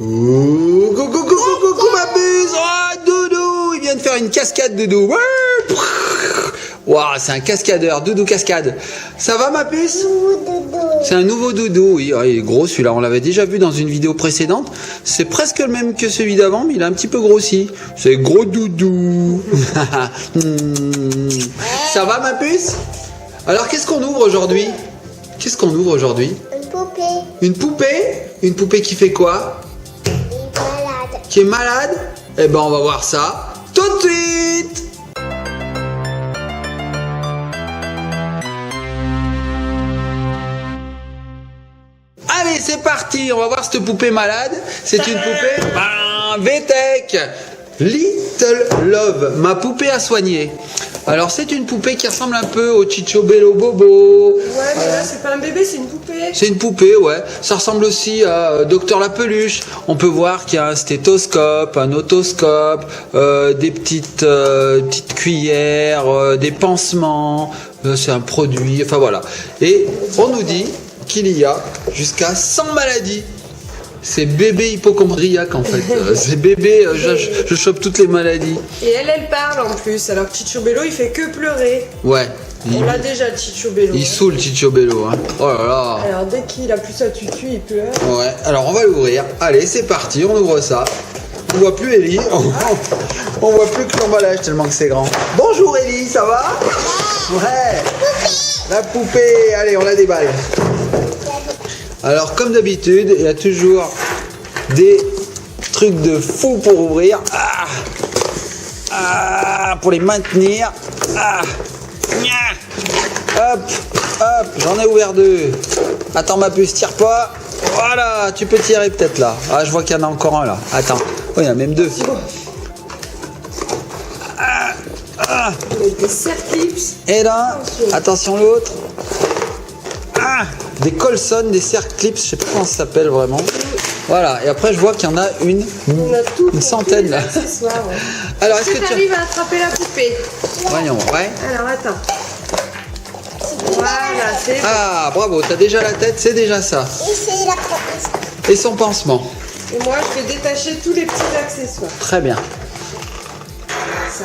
Coucou ma puce. Oh, Doudou, il vient de faire une cascade, Doudou. Waouh, c'est un cascadeur, Doudou cascade. Ça va ma puce? C'est un nouveau Doudou, oui, il est gros celui-là, on l'avait déjà vu dans une vidéo précédente. C'est presque le même que celui d'avant, mais il a un petit peu grossi. C'est gros Doudou. Ça va ma puce? Alors qu'est-ce qu'on ouvre aujourd'hui? Qu'est-ce qu'on ouvre aujourd'hui? Une poupée. Une poupée? Une poupée qui fait quoi? Malade. Qui est malade? Eh ben on va voir ça tout de suite. Allez, c'est parti, on va voir cette poupée malade. C'est une poupée VTech Little Love, ma poupée à soigner. Alors c'est une poupée qui ressemble un peu au Cicciobello Bobo. Ouais, mais là c'est pas un bébé, c'est une poupée. C'est une poupée, ouais. Ça ressemble aussi à Docteur la Peluche. On peut voir qu'il y a un stéthoscope, un otoscope, des petites cuillères, des pansements. C'est un produit, enfin voilà. Et on nous dit qu'il y a jusqu'à 100 maladies. C'est bébé hypochondriaque en fait. C'est bébé, je chope toutes les maladies. Et elle parle en plus. Alors Cicciobello il fait que pleurer. Ouais. On l'a déjà Cicciobello. Il saoule Cicciobello. Hein. Oh là là. Alors dès qu'il a plus sa tutu, il pleure. Ouais. Alors on va l'ouvrir. Allez, c'est parti, on ouvre ça. On voit plus Ellie. On voit plus que l'emballage tellement que c'est grand. Bonjour Ellie, ça va? Ouais. La poupée. Allez, on la déballe. Alors comme d'habitude, il y a toujours des trucs de fou pour ouvrir. Pour les maintenir. Hop, hop, j'en ai ouvert 2. Attends ma puce, tire pas. Voilà, tu peux tirer peut-être là. Ah, je vois qu'il y en a encore un là. Attends. Oh, il y en a même 2. Avec des serre-clips. Et là, attention l'autre. Des Colson, des serre-clips, je sais pas comment ça s'appelle vraiment. Voilà, et après je vois qu'il y en a une centaine là. Ouais. Alors est-ce que tu arrives à attraper la poupée? Voyons, ouais. Alors attends. Voilà, c'est bon. Ah, bravo, t'as déjà la tête, c'est déjà ça. Et c'est la poupée. Et son pansement. Et moi je vais détacher tous les petits accessoires. Très bien. Ça.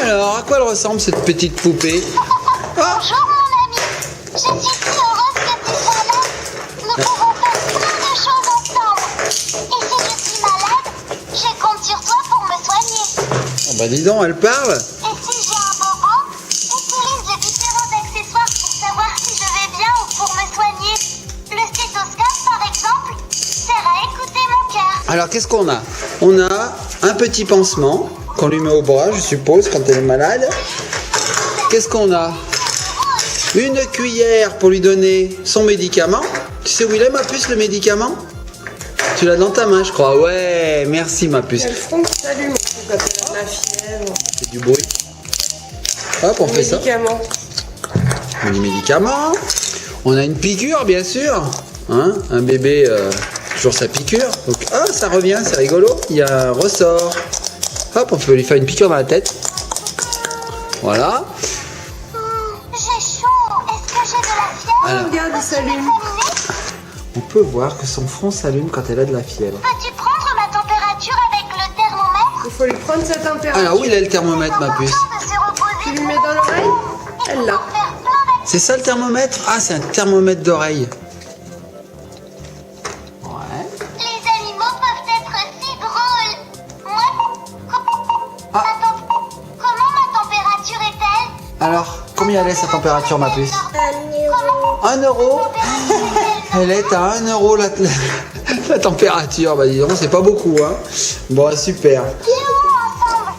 Alors, à quoi elle ressemble cette petite poupée? Bonjour mon ami, je suis si heureuse que tu sois là. Nous pouvons faire plein de choses ensemble. Et si je suis malade, je compte sur toi pour me soigner. Oh, bah dis donc, elle parle. Et si j'ai un bobo, utilise les différents accessoires pour savoir si je vais bien ou pour me soigner. Le stéthoscope par exemple sert à écouter mon cœur. Alors, qu'est-ce qu'on a? On a un petit pansement qu'on lui met au bras, je suppose, quand elle est malade. Qu'est-ce qu'on a? Une cuillère pour lui donner son médicament. Tu sais où il est ma puce, le médicament? Tu l'as dans ta main, je crois. Ouais, merci ma puce. Il y a le front qui s'allume quand elle a de la fièvre. C'est du bruit. Hop, on fait ça. Médicaments. Des médicaments. On a une piqûre, bien sûr. Hein, un bébé, toujours sa piqûre. Donc, ça revient, c'est rigolo. Il y a un ressort. Hop, on peut lui faire une piqûre dans la tête. Voilà. J'ai chaud, est-ce que j'ai de la fièvre? Alors, Regarde, il s'allume. on peut voir que son front s'allume quand elle a de la fièvre. Peux-tu prendre ma température avec le thermomètre? Il faut lui prendre sa température. Alors, où il est le thermomètre, ma puce? De se reposer. Tu lui mets dans l'oreille? Elle l'a. Faire plein C'est ça le thermomètre? Ah, c'est un thermomètre d'oreille. Ouais. Les animaux peuvent être si drôles. Moi, comment ma température est-elle? Alors, combien elle est sa température, ma puce? 1 euro. 1 euro? Elle est à 1 euro la température. Bah dis donc, c'est pas beaucoup, hein. Bon, super.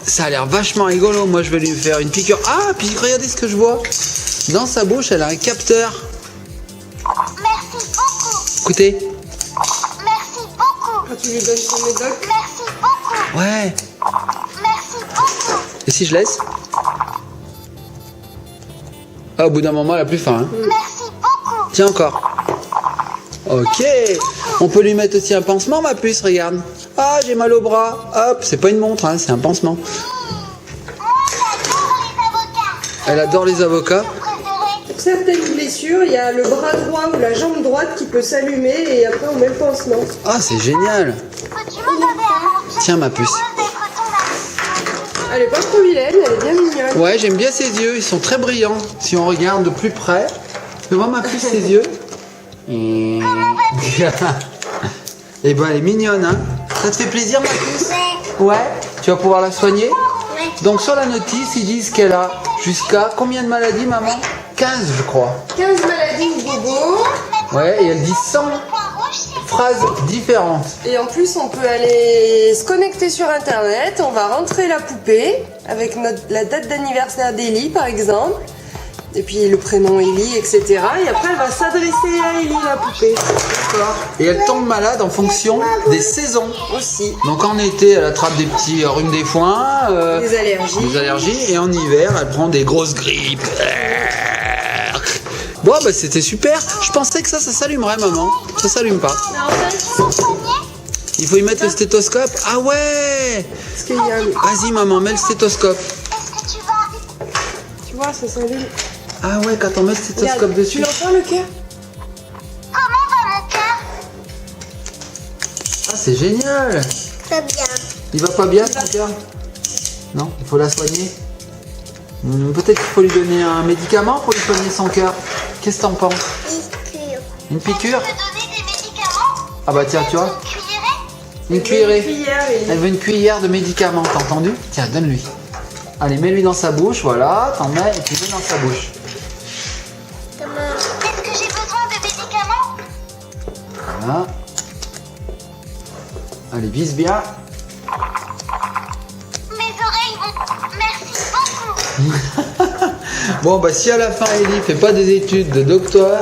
Ça a l'air vachement rigolo. Moi, je vais lui faire une piqûre. Ah, puis regardez ce que je vois. Dans sa bouche, elle a un capteur. Merci beaucoup. Écoutez. Merci beaucoup. Quand tu lui donnes son médoc. Merci beaucoup. Ouais. Merci beaucoup. Et si je laisse? Ah, au bout d'un moment, elle a plus faim, hein. Merci beaucoup. Tiens encore. Ok. On peut lui mettre aussi un pansement, ma puce, regarde. Ah, j'ai mal au bras. Hop, c'est pas une montre, hein, c'est un pansement. Moi, j'adore les avocats. Elle adore les avocats. Préféré. Certaines blessures blessure, il y a le bras droit ou la jambe droite qui peut s'allumer et après on met le pansement. Ah, c'est génial. Peux-tu me donner à manger? Tiens, ma puce. Heureuse d'être ton amie. Elle est pas trop vilaine, elle est bien mignonne. Ouais, j'aime bien ses yeux, ils sont très brillants. Si on regarde de plus près, tu vois ma puce, ses yeux. Et ben, elle est mignonne, hein. Ça te fait plaisir, ma puce? Ouais. Tu vas pouvoir la soigner? Ouais. Donc sur la notice, ils disent qu'elle a jusqu'à combien de maladies, maman? 15, je crois. 15 maladies de bobo. Ouais, et elle dit 100 Point rouge, c'est phrases différentes. Et en plus, on peut aller se connecter sur internet. On va rentrer la poupée avec la date d'anniversaire d'Ellie, par exemple. Et puis le prénom Ellie, etc. Et après, elle va s'adresser à Ellie, la poupée. D'accord. Et elle tombe malade en fonction des saisons. Aussi. Donc en été, elle attrape des petits rhumes des foins, Des allergies. des allergies, et en hiver, elle prend des grosses grippes. Bon, bah c'était super. Je pensais que ça s'allumerait, maman. Ça s'allume pas. Il faut y mettre le stéthoscope. Ah ouais. Parce qu'il y a... Vas-y, maman, mets le stéthoscope. Est-ce que tu vas? Tu vois, ça s'allume. Ah ouais, quand on met le stéthoscope Regarde, dessus. tu l'entends, le cœur? Comment va mon cœur? Ah, c'est génial. Très bien. Il va pas bien, ton cœur? Non, il faut la soigner. Peut-être qu'il faut lui donner un médicament pour lui soigner son cœur. Qu'est-ce que t'en penses? Piqûre. Une piqûre? Tu peux donner des médicaments? Ah bah tiens, tu vois. Une cuillerée? Une cuillerée. Elle veut une cuillère de médicaments, t'as entendu? Tiens, donne-lui. Allez, mets-lui dans sa bouche, voilà, t'en mets et tu mets dans sa bouche. Comment? Est-ce que j'ai besoin de médicaments? Voilà. Allez, vise bien. Mes oreilles vont... Merci beaucoup. Bon, bah si à la fin Ellie fait pas des études de docteur,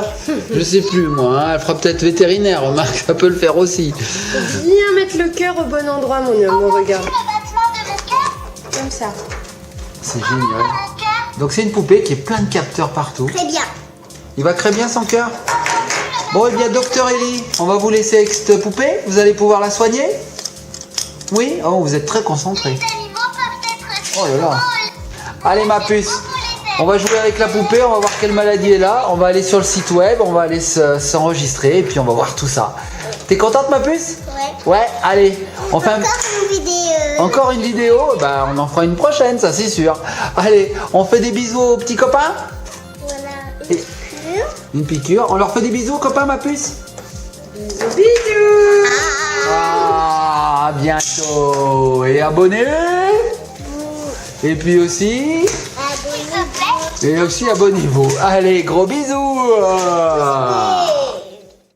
je sais plus moi, hein, elle fera peut-être vétérinaire, remarque, ça peut le faire aussi. Viens mettre le cœur au bon endroit, mon regard. Le battement de mon cœur? Comme ça. C'est génial. Mon cœur? Donc c'est une poupée qui est plein de capteurs partout. Très bien. Il va très bien son cœur. Bon, eh bien, docteur Ellie, on va vous laisser avec cette poupée. Vous allez pouvoir la soigner? Oui? Oh, vous êtes très concentré. Les animaux peuvent être Oh là là. drôles. Allez, ma puce. Beaucoup les aiment. On va jouer avec la poupée, on va voir quelle maladie est là. On va aller sur le site web, on va aller s'enregistrer et puis on va voir tout ça. T'es contente, ma puce? Ouais. Ouais, allez. On fait Encore une vidéo. encore une vidéo. Bah, on en fera une prochaine, ça c'est sûr. Allez, on fait des bisous aux petits copains? Voilà. Et- Une piqûre. Une piqûre. On leur fait des bisous aux copains, ma puce? Bisous. Ah, à bientôt. Et abonnez. Et puis aussi. S'il te plaît. Et aussi abonnez-vous. Allez, gros bisous.